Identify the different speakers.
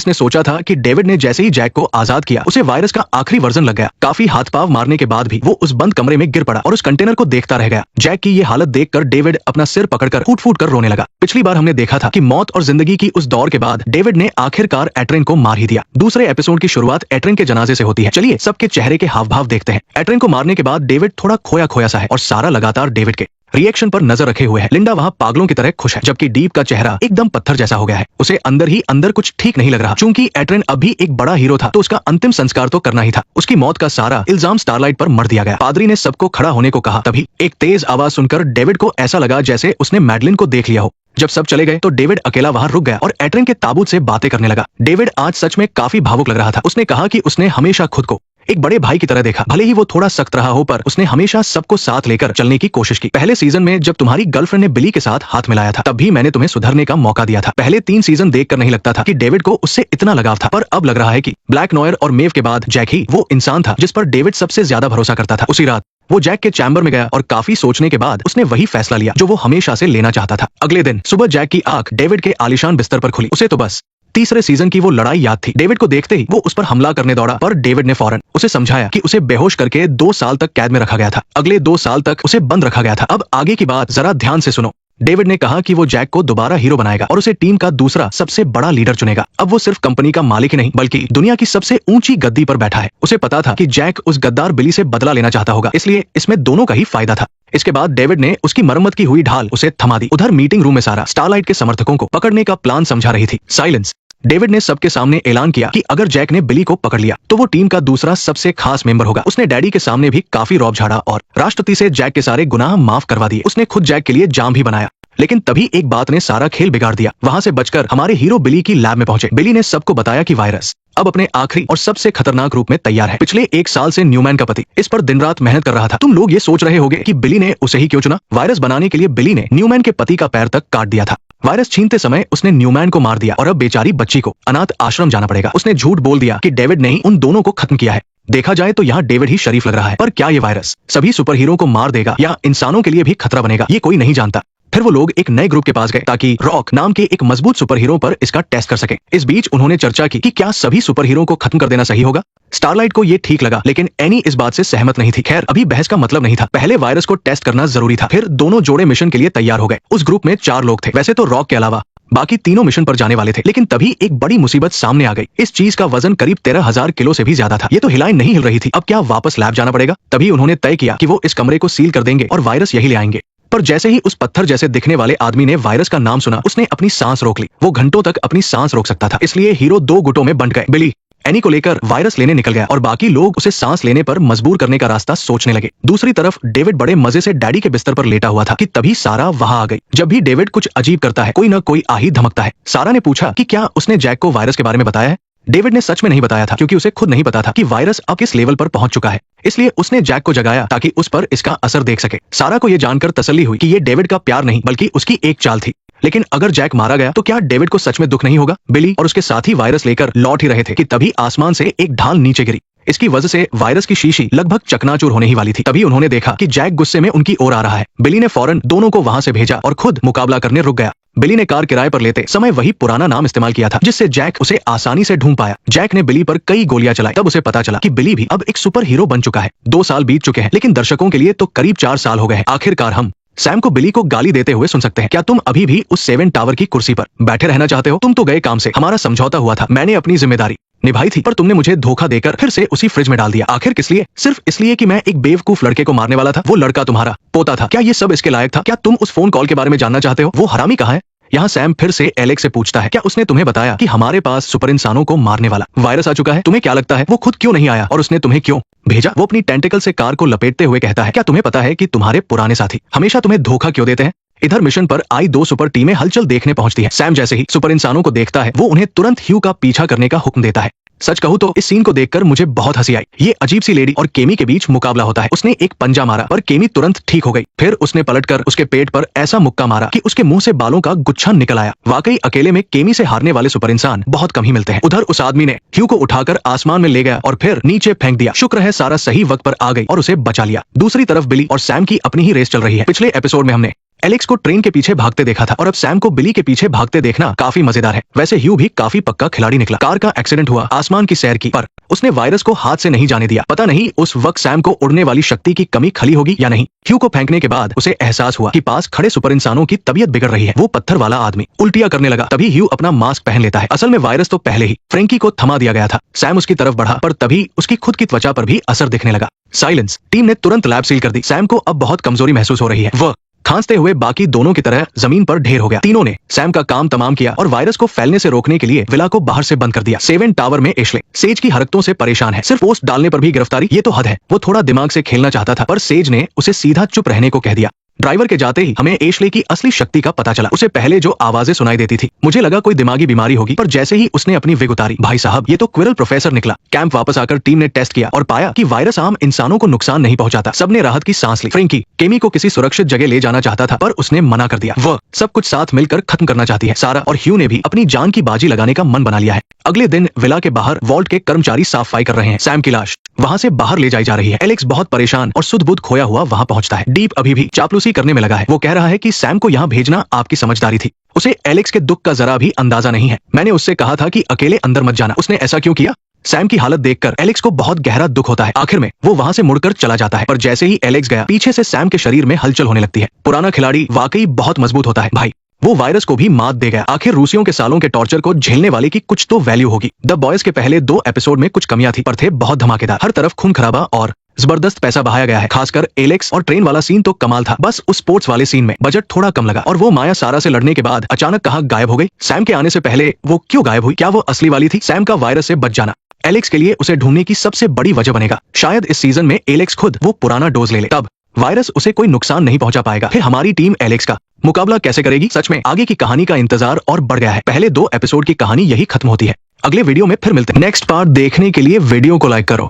Speaker 1: इसने सोचा था कि डेविड ने जैसे ही जैक को आजाद किया उसे वायरस का आखिरी वर्जन लग गया। काफी हाथ पाव मारने के बाद भी वो उस बंद कमरे में गिर पड़ा और उस कंटेनर को देखता रह गया। जैक की ये हालत देखकर डेविड अपना सिर पकड़कर फूट फूट कर रोने लगा। पिछली बार हमने देखा था कि मौत और जिंदगी की उस दौर के बाद डेविड ने आखिरकार एट्रेन को मार ही दिया। दूसरे एपिसोड की शुरुआत एट्रेन के जनाजे से होती है। चलिए सबके चेहरे के हाव भाव देखते हैं। एट्रेन को मारने के बाद डेविड थोड़ा खोया खोया सा है और सारा लगातार डेविड के रिएक्शन पर नजर रखे हुए है। लिंडा वहाँ पागलों की तरह खुश है, जबकि डीप का चेहरा एकदम पत्थर जैसा हो गया है। उसे अंदर ही अंदर कुछ ठीक नहीं लग रहा। चूंकि एट्रेन अभी एक बड़ा हीरो था तो उसका अंतिम संस्कार तो करना ही था। उसकी मौत का सारा इल्जाम स्टारलाइट पर मर दिया गया। पादरी ने सबको खड़ा होने को कहा। तभी एक तेज आवाज सुनकर डेविड को ऐसा लगा जैसे उसने मैडलिन को देख लिया हो। जब सब चले गए तो डेविड अकेला वहां रुक गया और एट्रेन के ताबूत से बातें करने लगा। डेविड आज सच में काफी भावुक लग रहा था। उसने कहा कि उसने हमेशा खुद को एक बड़े भाई की तरह देखा। भले ही वो थोड़ा सख्त रहा हो, पर उसने हमेशा सबको साथ लेकर चलने की कोशिश की। पहले सीजन में जब तुम्हारी गर्लफ्रेंड ने बिली के साथ हाथ मिलाया था तब भी मैंने तुम्हें सुधरने का मौका दिया था। पहले 3 सीजन देखकर नहीं लगता था कि डेविड को उससे इतना लगाव था, पर अब लग रहा है कि ब्लैक नॉयर और मेव के बाद जैक ही वो इंसान था जिस पर डेविड सबसे ज्यादा भरोसा करता था। उसी रात वो जैक के चैम्बर में गया और काफी सोचने के बाद उसने वही फैसला लिया जो वो हमेशा से लेना चाहता था। अगले दिन सुबह जैक की आंख डेविड के आलीशान बिस्तर पर खुली। उसे तो बस तीसरे सीजन की वो लड़ाई याद थी। डेविड को देखते ही वो उस पर हमला करने दौड़ा, पर डेविड ने फौरन उसे समझाया कि उसे बेहोश करके 2 साल तक कैद में रखा गया था। अगले 2 साल तक उसे बंद रखा गया था। अब आगे की बात जरा ध्यान से सुनो। डेविड ने कहा कि वो जैक को दोबारा हीरो बनाएगा और उसे टीम का दूसरा सबसे बड़ा लीडर चुनेगा। अब वो सिर्फ कंपनी का मालिक ही नहीं बल्कि दुनिया की सबसे ऊंची गद्दी पर बैठा है। उसे पता था कि जैक उस गद्दार बिली से बदला लेना चाहता होगा, इसलिए इसमें दोनों का ही फायदा था। इसके बाद डेविड ने उसकी मरम्मत की हुई ढाल उसे थमा दी। उधर मीटिंग रूम में सारा स्टारलाइट के समर्थकों को पकड़ने का प्लान समझा रही थी। साइलेंस। डेविड ने सबके सामने ऐलान किया कि अगर जैक ने बिली को पकड़ लिया तो वो टीम का दूसरा सबसे खास मेंबर होगा। उसने डैडी के सामने भी काफी रौब झाड़ा और राष्ट्रपति से जैक के सारे गुनाह माफ करवा दिए। उसने खुद जैक के लिए जाम भी बनाया। लेकिन तभी एक बात ने सारा खेल बिगाड़ दिया। वहां से बचकर हमारे हीरो बिली की लैब में पहुंचे। बिली ने सबको बताया कि वायरस अब अपने आखिरी और सबसे खतरनाक रूप में तैयार है। पिछले 1 साल से न्यूमैन का पति इस पर दिन रात मेहनत कर रहा था। तुम लोग ये सोच रहे होंगे कि बिली ने उसे ही क्यों चुना। वायरस बनाने के लिए बिली ने न्यूमैन के पति का पैर तक काट दिया था। वायरस छीनते समय उसने न्यूमैन को मार दिया और अब बेचारी बच्ची को अनाथ आश्रम जाना पड़ेगा। उसने झूठ बोल दिया कि डेविड ने ही उन दोनों को खत्म किया है। देखा जाए तो यहाँ डेविड ही शरीफ लग रहा है। पर क्या ये वायरस सभी सुपर हीरो को मार देगा या इंसानों के लिए भी खतरा बनेगा, ये कोई नहीं जानता। फिर वो लोग एक नए ग्रुप के पास गए ताकि रॉक नाम के एक मजबूत सुपर हीरो पर इसका टेस्ट कर सके। इस बीच उन्होंने चर्चा की कि क्या सभी सुपर हीरो को खत्म कर देना सही होगा। स्टारलाइट को ये ठीक लगा, लेकिन एनी इस बात से सहमत नहीं थी। खैर अभी बहस का मतलब नहीं था। पहले वायरस को टेस्ट करना जरूरी था। फिर दोनों जोड़े मिशन के लिए तैयार हो गए। उस ग्रुप में 4 लोग थे। वैसे तो रॉक के अलावा बाकी तीनों मिशन पर जाने वाले थे, लेकिन तभी एक बड़ी मुसीबत सामने आ गई। इस चीज का वजन करीब 13,000 किलो से भी ज्यादा था। ये तो हिलाई नहीं हिल रही थी। अब क्या वापस लैब जाना पड़ेगा? तभी उन्होंने तय किया कि वो इस कमरे को सील कर देंगे और वायरस यही ले आएंगे। पर जैसे ही उस पत्थर जैसे दिखने वाले आदमी ने वायरस का नाम सुना उसने अपनी सांस रोक ली। वो घंटों तक अपनी सांस रोक सकता था, इसलिए हीरो 2 गुटों में बंट गए। बिली एनी को लेकर वायरस लेने निकल गया और बाकी लोग उसे सांस लेने पर मजबूर करने का रास्ता सोचने लगे। दूसरी तरफ डेविड बड़े मजे से डैडी के बिस्तर पर लेटा हुआ था कि तभी सारा वहां आ गई। जब भी डेविड कुछ अजीब करता है कोई न कोई आ ही धमकता है। सारा ने पूछा कि क्या उसने जैक को वायरस के बारे में बताया है। डेविड ने सच में नहीं बताया था, क्योंकि उसे खुद नहीं पता था कि वायरस अब किस लेवल पर पहुंच चुका है। इसलिए उसने जैक को जगाया ताकि उस पर इसका असर देख सके। सारा को यह जानकर तसल्ली हुई कि ये डेविड का प्यार नहीं बल्कि उसकी एक चाल थी। लेकिन अगर जैक मारा गया तो क्या डेविड को सच में दुख नहीं होगा। बिली और उसके साथी वायरस लेकर लौट ही रहे थे कि तभी आसमान से एक ढाल नीचे गिरी। इसकी वजह से वायरस की शीशी लगभग चकनाचूर होने ही वाली थी। तभी उन्होंने देखा कि जैक गुस्से में उनकी ओर आ रहा है। बिली ने फौरन दोनों को वहां से भेजा और खुद मुकाबला करने रुक गया। बिली ने कार किराए पर लेते समय वही पुराना नाम इस्तेमाल किया था जिससे जैक उसे आसानी से ढूंढ पाया। जैक ने बिली पर कई गोलियां चलाई। तब उसे पता चला कि बिली भी अब एक सुपर हीरो बन चुका है। 2 साल बीत चुके हैं, लेकिन दर्शकों के लिए तो करीब 4 साल हो गए हैं। आखिरकार हम सैम को बिली को गाली देते हुए सुन सकते हैं। क्या तुम अभी भी उस 7 टावर की कुर्सी पर बैठे रहना चाहते हो? तुम तो गए काम से। हमारा समझौता हुआ था, मैंने अपनी जिम्मेदारी निभाई थी, पर तुमने मुझे धोखा देकर फिर से उसी फ्रिज में डाल दिया। आखिर किस लिए? सिर्फ इसलिए कि मैं एक बेवकूफ लड़के को मारने वाला था। वो लड़का तुम्हारा पोता था। क्या ये सब इसके लायक था? क्या तुम उस फोन कॉल के बारे में जानना चाहते हो? वो हरामी कहाँ है? यहाँ सैम फिर से एलेक्स से पूछता है, क्या उसने तुम्हें बताया कि हमारे पास सुपर इंसानों को मारने वाला वायरस आ चुका है? तुम्हें क्या लगता है वो खुद क्यों नहीं आया और उसने तुम्हें क्यों भेजा? वो अपनी टेंटिकल से कार को लपेटते हुए कहता है, क्या तुम्हें पता है कि तुम्हारे पुराने साथी हमेशा तुम्हें धोखा क्यों देते हैं? इधर मिशन पर आई 2 सुपर टीमें हलचल देखने पहुंचती हैं। सैम जैसे ही सुपर इंसानों को देखता है वो उन्हें तुरंत ह्यू का पीछा करने का हुक्म देता है। सच कहूं तो इस सीन को देखकर मुझे बहुत हंसी आई। ये अजीब सी लेडी और केमी के बीच मुकाबला होता है। उसने एक पंजा मारा पर केमी तुरंत ठीक हो गई। फिर उसने पलटकर उसके पेट पर ऐसा मुक्का मारा कि उसके मुंह से बालों का गुच्छा निकल आया। वाकई अकेले में केमी से हारने वाले सुपर इंसान बहुत कम ही मिलते हैं। उधर उस आदमी ने ह्यू को उठाकर आसमान में ले गया और फिर नीचे फेंक दिया। शुक्र है सारा सही वक्त पर आ गई और उसे बचा लिया। दूसरी तरफ बिली और सैम की अपनी ही रेस चल रही है। पिछले एपिसोड में हमने एलेक्स को ट्रेन के पीछे भागते देखा था और अब सैम को बिली के पीछे भागते देखना काफी मजेदार है। वैसे ह्यू भी काफी पक्का खिलाड़ी निकला। कार का एक्सीडेंट हुआ, आसमान की सैर की, पर उसने वायरस को हाथ से नहीं जाने दिया। पता नहीं उस वक्त सैम को उड़ने वाली शक्ति की कमी खली होगी या नहीं। ह्यू को फेंकने के बाद उसे एहसास हुआ कि पास खड़े सुपर इंसानों की तबीयत बिगड़ रही है। वो पत्थर वाला आदमी उल्टियां करने लगा। तभी ह्यू अपना मास्क पहन लेता है। असल में वायरस तो पहले ही फ्रेंकी को थमा दिया गया था। सैम उसकी तरफ बढ़ा, पर तभी उसकी खुद की त्वचा पर भी असर दिखने लगा। साइलेंस। टीम ने तुरंत लैब सील कर दी। सैम को अब बहुत कमजोरी महसूस हो रही है। वह खांसते हुए बाकी दोनों की तरह जमीन पर ढेर हो गया। तीनों ने सैम का काम तमाम किया और वायरस को फैलने से रोकने के लिए विला को बाहर से बंद कर दिया। सेवन टावर में एशले सेज की हरकतों से परेशान है। सिर्फ पोस्ट डालने पर भी गिरफ्तारी, ये तो हद है। वो थोड़ा दिमाग से खेलना चाहता था, पर सेज ने उसे सीधा चुप रहने को कह दिया। ड्राइवर के जाते ही हमें एशले की असली शक्ति का पता चला। उसे पहले जो आवाजें सुनाई देती थी, मुझे लगा कोई दिमागी बीमारी होगी, पर जैसे ही उसने अपनी विग उतारी, भाई साहब ये तो क्विरल प्रोफेसर निकला। कैंप वापस आकर टीम ने टेस्ट किया और पाया कि वायरस आम इंसानों को नुकसान नहीं पहुंचाता। सबने राहत की सांस ली। फ्रेंकी केमी को किसी सुरक्षित जगह ले जाना चाहता था, पर उसने मना कर दिया। वह सब कुछ साथ मिलकर खत्म करना चाहती है। सारा और ह्यू ने भी अपनी जान की बाजी लगाने का मन बना लिया है। अगले दिन विला के बाहर वॉल्ट के कर्मचारी सफाई कर रहे हैं। सैम की लाश वहां से बाहर ले जाई जा रही है। एलेक्स बहुत परेशान और सुध बुध खोया हुआ वहां पहुंचता है। डीप अभी भी चापलूसी करने में लगा है। वो कह रहा है कि सैम को यहाँ भेजना आपकी समझदारी थी। उसे एलेक्स के दुख का जरा भी अंदाजा नहीं है। मैंने उससे कहा था कि अकेले अंदर मत जाना। उसने ऐसा क्यों किया? सैम की हालत देखकर एलेक्स को बहुत गहरा दुख होता है। आखिर में वो वहां से मुड़कर चला जाता है, पर जैसे ही एलेक्स गया, पीछे से सैम के शरीर में हलचल होने लगती है। पुराना खिलाड़ी वाकई बहुत मजबूत होता है भाई। वो वायरस को भी मात दे गया। आखिर रूसियों के सालों के टॉर्चर को झेलने वाले की कुछ तो वैल्यू होगी। द बॉयज के पहले 2 एपिसोड में कुछ कमियां थी, पर थे बहुत धमाकेदार। हर तरफ खून खराबा और जबरदस्त पैसा बहाया गया है। खासकर एलेक्स और ट्रेन वाला सीन तो कमाल था। बस उस स्पोर्ट्स वाले सीन में बजट थोड़ा कम लगा। और वो माया सारा से लड़ने के बाद अचानक कहाँ गायब हो गई? सैम के आने से पहले वो क्यों गायब हुई? क्या वो असली वाली थी? सैम का वायरस से बच जाना एलेक्स के लिए उसे ढूंढने की सबसे बड़ी वजह बनेगा। शायद इस सीजन में एलेक्स खुद वो पुराना डोज ले ले, तब वायरस उसे कोई नुकसान नहीं पहुंचा पाएगा। फिर हमारी टीम एलेक्स का मुकाबला कैसे करेगी? सच में आगे की कहानी का इंतजार और बढ़ गया है। पहले 2 एपिसोड की कहानी यही खत्म होती है। अगले वीडियो में फिर मिलते हैं। नेक्स्ट पार्ट देखने के लिए वीडियो को लाइक करो।